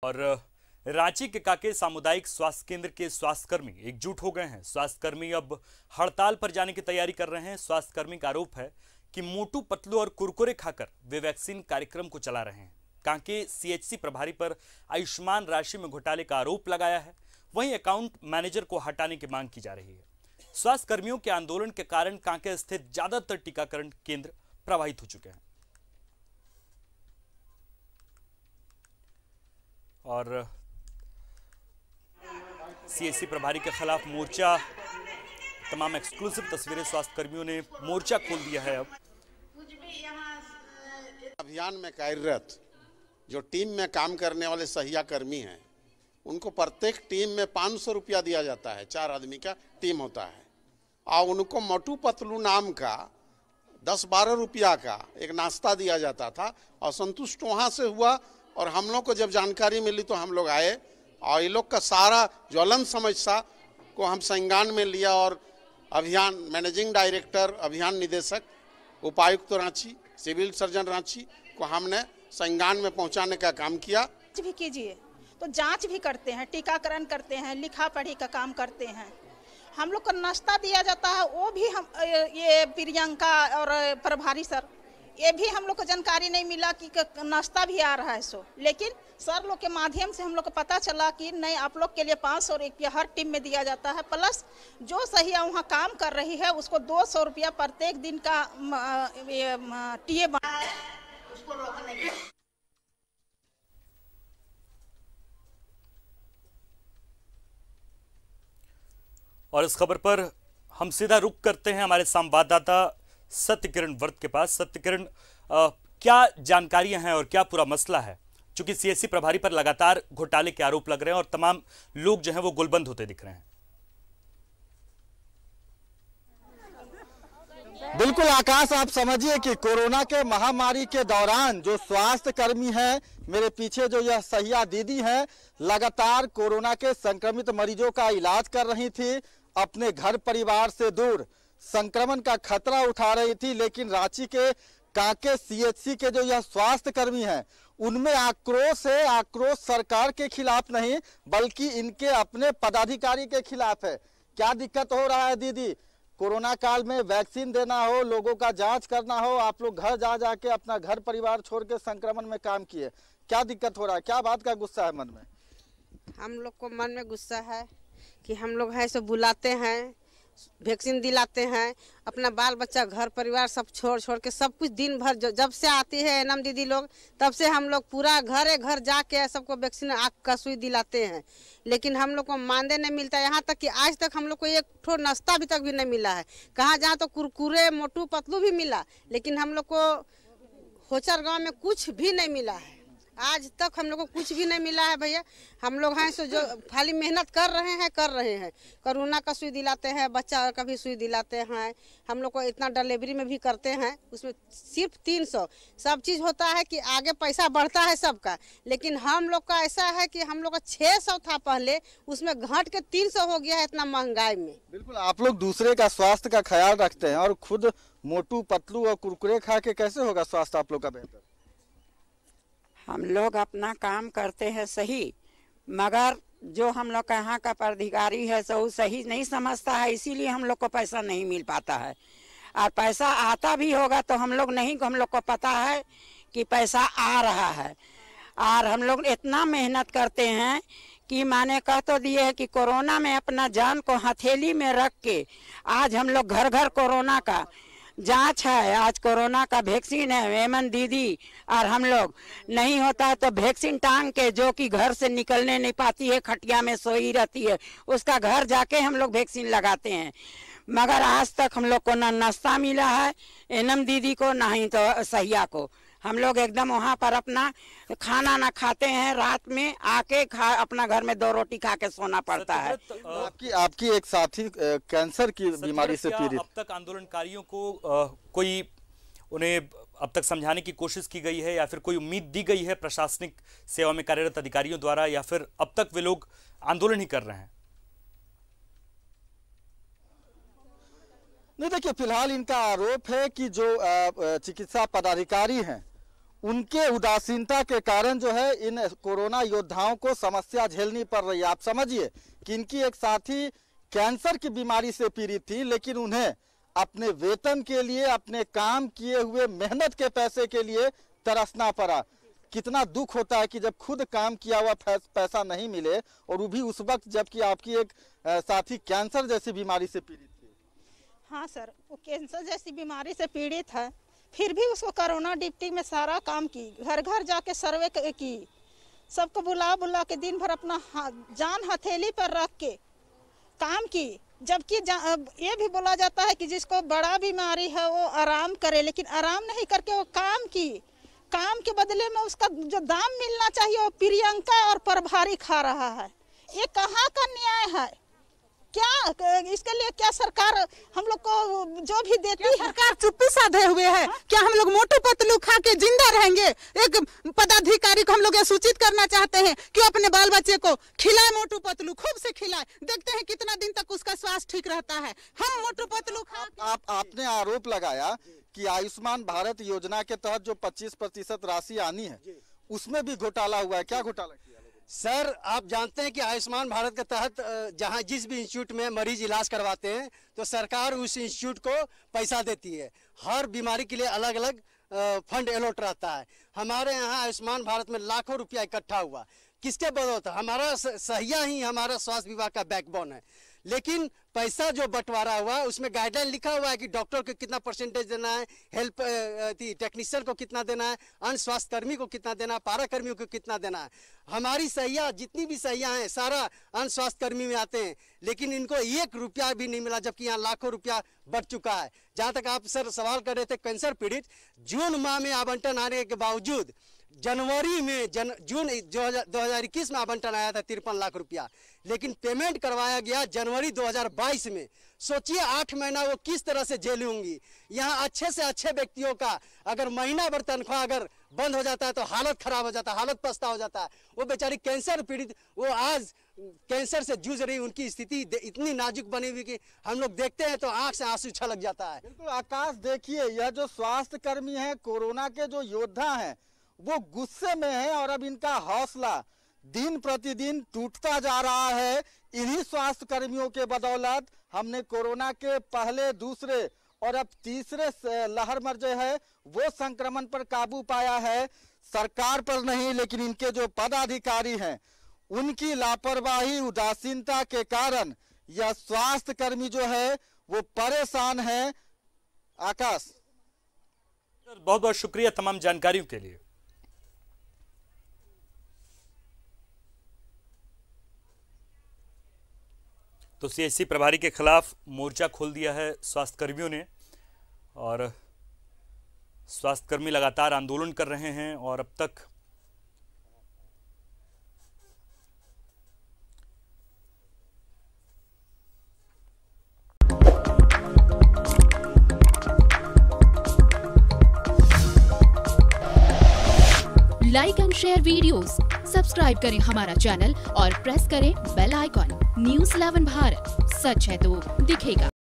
और रांची के काके सामुदायिक स्वास्थ्य केंद्र के स्वास्थ्यकर्मी एकजुट हो गए हैं। स्वास्थ्यकर्मी अब हड़ताल पर जाने की तैयारी कर रहे हैं। स्वास्थ्यकर्मी का आरोप है कि मोटू पतलू और कुरकुरे खाकर वे वैक्सीन कार्यक्रम को चला रहे हैं। कांके सीएचसी प्रभारी पर आयुष्मान राशि में घोटाले का आरोप लगाया है। वहीं अकाउंट मैनेजर को हटाने की मांग की जा रही है। स्वास्थ्यकर्मियों के आंदोलन के कारण कांके स्थित ज्यादातर टीकाकरण केंद्र प्रभावित हो चुके हैं। और सीएचसी प्रभारी के खिलाफ मोर्चा, तमाम एक्सक्लूसिव तस्वीरें स्वास्थ्य कर्मियों ने मोर्चा खोल दिया है। अब अभियान में कार्यरत जो टीम में काम करने वाले सहिया कर्मी हैं, उनको प्रत्येक टीम में 500 रुपया दिया जाता है। 4 आदमी का टीम होता है और उनको मोटू पतलू नाम का 10-12 रुपया का एक नाश्ता दिया जाता था। और संतुष्ट वहाँ से हुआ और हम लोग को जब जानकारी मिली तो हम लोग आए और ये लोग का सारा ज्वलन समस्या को हम संज्ञान में लिया और अभियान मैनेजिंग डायरेक्टर, अभियान निदेशक, उपायुक्त रांची, सिविल सर्जन रांची को हमने संज्ञान में पहुंचाने का काम किया। भी कीजिए तो जांच भी करते हैं, टीकाकरण करते हैं, लिखा पढ़ी का काम करते हैं। हम लोग को नाश्ता दिया जाता है, वो भी हम ये प्रियंका और प्रभारी सर, ये भी हम लोग को जानकारी नहीं मिला कि नाश्ता भी आ रहा है। सो लेकिन सर लोग के माध्यम से हम लोग को पता चला कि नहीं, आप लोग के लिए 500 रुपया हर टीम में दिया जाता है, प्लस जो सहिया वहाँ काम कर रही है उसको 200 रुपया प्रत्येक दिन का टीए बना है, उसको रोकने के। और इस खबर पर हम सीधा रुख करते हैं हमारे संवाददाता सत्यकिरण वर्त के पास। सत्यकिरण, क्या जानकारियां हैं और क्या पूरा मसला है? क्योंकि सीएचसी प्रभारी पर लगातार घोटाले के आरोप लग रहे हैं और तमाम लोग जो हैं वो गुलबंद होते दिख रहे हैं। बिल्कुल आकाश, आप समझिए कि कोरोना के महामारी के दौरान जो स्वास्थ्य कर्मी हैं, मेरे पीछे जो यह सहिया दीदी हैं, लगातार कोरोना के संक्रमित मरीजों का इलाज कर रही थी, अपने घर परिवार से दूर, संक्रमण का खतरा उठा रही थी। लेकिन रांची के कांके सीएचसी के जो यह स्वास्थ्य कर्मी हैं, उनमें आक्रोश है। आक्रोश सरकार के खिलाफ नहीं बल्कि इनके अपने पदाधिकारी के खिलाफ है। क्या दिक्कत हो रहा है दीदी? कोरोना काल में वैक्सीन देना हो, लोगों का जांच करना हो, आप लोग घर जा जाके अपना घर परिवार छोड़ के संक्रमण में काम किए, क्या दिक्कत हो रहा है? क्या बात का गुस्सा है मन में? हम लोग को मन में गुस्सा है कि हम लोग हैं सो बुलाते हैं, वैक्सीन दिलाते हैं, अपना बाल बच्चा घर परिवार सब छोड़ के सब कुछ दिन भर जब से आती है एनम दीदी लोग, तब से हम लोग पूरा घर जाके सबको वैक्सीन आँख का सुई दिलाते हैं। लेकिन हम लोग को मानदेय नहीं मिलता। यहाँ तक कि आज तक हम लोग को एक ठो नाश्ता अभी तक भी नहीं मिला है। कहाँ जहाँ तो कुरकुरे मोटू पतलू भी मिला, लेकिन हम लोग को होचर गाँव में कुछ भी नहीं मिला है। आज तक हम लोग को कुछ भी नहीं मिला है भैया। हम लोग हैं सो जो खाली मेहनत कर रहे हैं। कोरोना का सुई दिलाते हैं, बच्चा का भी सुई दिलाते हैं। हम लोग को इतना डिलीवरी में भी करते हैं, उसमें सिर्फ 300 सब चीज़ होता है कि आगे पैसा बढ़ता है सबका। लेकिन हम लोग का ऐसा है कि हम लोग का 600 था पहले, उसमें घट के 300 हो गया है इतना महंगाई में। बिल्कुल, आप लोग दूसरे का स्वास्थ्य का ख्याल रखते हैं और खुद मोटू पतलू और कुरकुरे खा के कैसे होगा स्वास्थ्य आप लोग का बेहतर? हम लोग अपना काम करते हैं सही, मगर जो हम लोग का यहाँ का पदाधिकारी है सो सही नहीं समझता है, इसीलिए हम लोग को पैसा नहीं मिल पाता है। और पैसा आता भी होगा तो हम लोग को पता है कि पैसा आ रहा है। और हम लोग इतना मेहनत करते हैं कि माने कह तो दिए है कि कोरोना में अपना जान को हथेली में रख के आज हम लोग घर कोरोना का जांच है, आज कोरोना का वैक्सीन है। वेमन दीदी और हम लोग नहीं होता है तो वैक्सीन टांग के, जो कि घर से निकलने नहीं पाती है, खटिया में सोई रहती है, उसका घर जाके हम लोग वैक्सीन लगाते हैं। मगर आज तक हम लोग को ना नाश्ता मिला है एनम दीदी को, ना ही तो सहिया को। हम लोग एकदम वहाँ पर अपना खाना ना खाते हैं, रात में आके अपना घर में 2 रोटी खा के सोना पड़ता है। आपकी एक साथी कैंसर की बीमारी से पीड़ित। अब तक आंदोलनकारियों को कोई उन्हें अब तक समझाने की कोशिश की गई है या फिर कोई उम्मीद दी गई है प्रशासनिक सेवा में कार्यरत अधिकारियों द्वारा, या फिर अब तक वे लोग आंदोलन ही कर रहे हैं? नहीं, देखिए, फिलहाल इनका आरोप है कि जो चिकित्सा पदाधिकारी हैं उनके उदासीनता के कारण जो है इन कोरोना योद्धाओं को समस्या झेलनी पड़ रही है। आप समझिए कि इनकी एक साथी कैंसर की बीमारी से पीड़ित थी, लेकिन उन्हें अपने वेतन के लिए, अपने काम किए हुए मेहनत के पैसे के लिए तरसना पड़ा। कितना दुख होता है कि जब खुद काम किया हुआ पैसा नहीं मिले, और वो भी उस वक्त जबकि आपकी एक साथी कैंसर जैसी बीमारी से पीड़ित थी। हाँ सर, वो कैंसर जैसी बीमारी से पीड़ित है, फिर भी उसको कोरोना ड्यूटी में सारा काम की, घर घर जाके सर्वे की, सबको बुला बुला के दिन भर अपना जान हथेली पर रख के काम की। जबकि ये भी बोला जाता है कि जिसको बड़ा बीमारी है वो आराम करे, लेकिन आराम नहीं करके वो काम की। काम के बदले में उसका जो दाम मिलना चाहिए वो प्रियंका और प्रभारी खा रहा है। ये कहाँ का न्याय है? क्या इसके लिए क्या सरकार हम लोग को जो भी देती है? सरकार चुप्पी साधे हुए है। क्या हम लोग मोटू पतलू खा के जिंदा रहेंगे? एक पदाधिकारी को हम लोग ये सूचित करना चाहते हैं कि अपने बाल बच्चे को खिलाए, मोटू पतलू खूब से खिलाए। देखते हैं कितना दिन तक उसका स्वास्थ्य ठीक रहता है। हम मोटू पतलू खा आपने आरोप लगाया कि आयुष्मान भारत योजना के तहत जो 25% राशि आनी है उसमें भी घोटाला हुआ है। क्या घोटाला किया? सर, आप जानते हैं कि आयुष्मान भारत के तहत जहां जिस भी इंस्टीट्यूट में मरीज इलाज करवाते हैं तो सरकार उस इंस्टीट्यूट को पैसा देती है। हर बीमारी के लिए अलग अलग फंड अलॉट रहता है। हमारे यहाँ आयुष्मान भारत में लाखों रुपया इकट्ठा हुआ। किसके बदौलत? हमारा सहिया ही हमारा स्वास्थ्य विभाग का बैकबोन है। लेकिन पैसा जो बंटवारा हुआ उसमें गाइडलाइन लिखा हुआ है कि डॉक्टर को कितना परसेंटेज देना है, हेल्प टेक्नीशियन को कितना देना है, अन्य स्वास्थ्य कर्मी को कितना देना है, पारा कर्मियों को कितना देना है। हमारी सहिया जितनी भी सहिया हैं सारा अन्य स्वास्थ्य कर्मी में आते हैं, लेकिन इनको 1 रुपया भी नहीं मिला, जबकि यहाँ लाखों रुपया बढ़ चुका है। जहाँ तक आप सर सवाल कर रहे थे कैंसर पीड़ित, जून माह में आवंटन आने के बावजूद जनवरी में जून 2021 में आवंटन आया था 53 लाख रुपया, लेकिन पेमेंट करवाया गया जनवरी 2022 में। सोचिए 8 महीना वो किस तरह से झेली होंगी। यहाँ अच्छे से अच्छे व्यक्तियों का अगर महीना भर तनख्वाह अगर बंद हो जाता है तो हालत खराब हो जाता है, हालत पछता हो जाता है। वो बेचारी कैंसर पीड़ित, वो आज कैंसर से जूझ रही, उनकी स्थिति इतनी नाजुक बनी हुई कि हम लोग देखते हैं तो आंख से आंसू छलक जाता है। बिल्कुल आकाश, देखिए यह जो स्वास्थ्य कर्मी है, कोरोना के जो योद्धा हैं, वो गुस्से में है और अब इनका हौसला दिन प्रतिदिन टूटता जा रहा है। इन्हीं स्वास्थ्य कर्मियों के बदौलत हमने कोरोना के पहले, दूसरे और अब तीसरे लहर में जो है वो संक्रमण पर काबू पाया है। सरकार पर नहीं, लेकिन इनके जो पदाधिकारी हैं उनकी लापरवाही, उदासीनता के कारण यह स्वास्थ्य कर्मी जो है वो परेशान है। आकाश, बहुत बहुत शुक्रिया तमाम जानकारियों के लिए। तो सीएचसी प्रभारी के खिलाफ मोर्चा खोल दिया है स्वास्थ्य कर्मियों ने, और स्वास्थ्यकर्मी लगातार आंदोलन कर रहे हैं और अब तक like and share videos, subscribe करें हमारा चैनल और प्रेस करें बेल आइकॉन। न्यूज़ 11 भारत, सच है तो दिखेगा।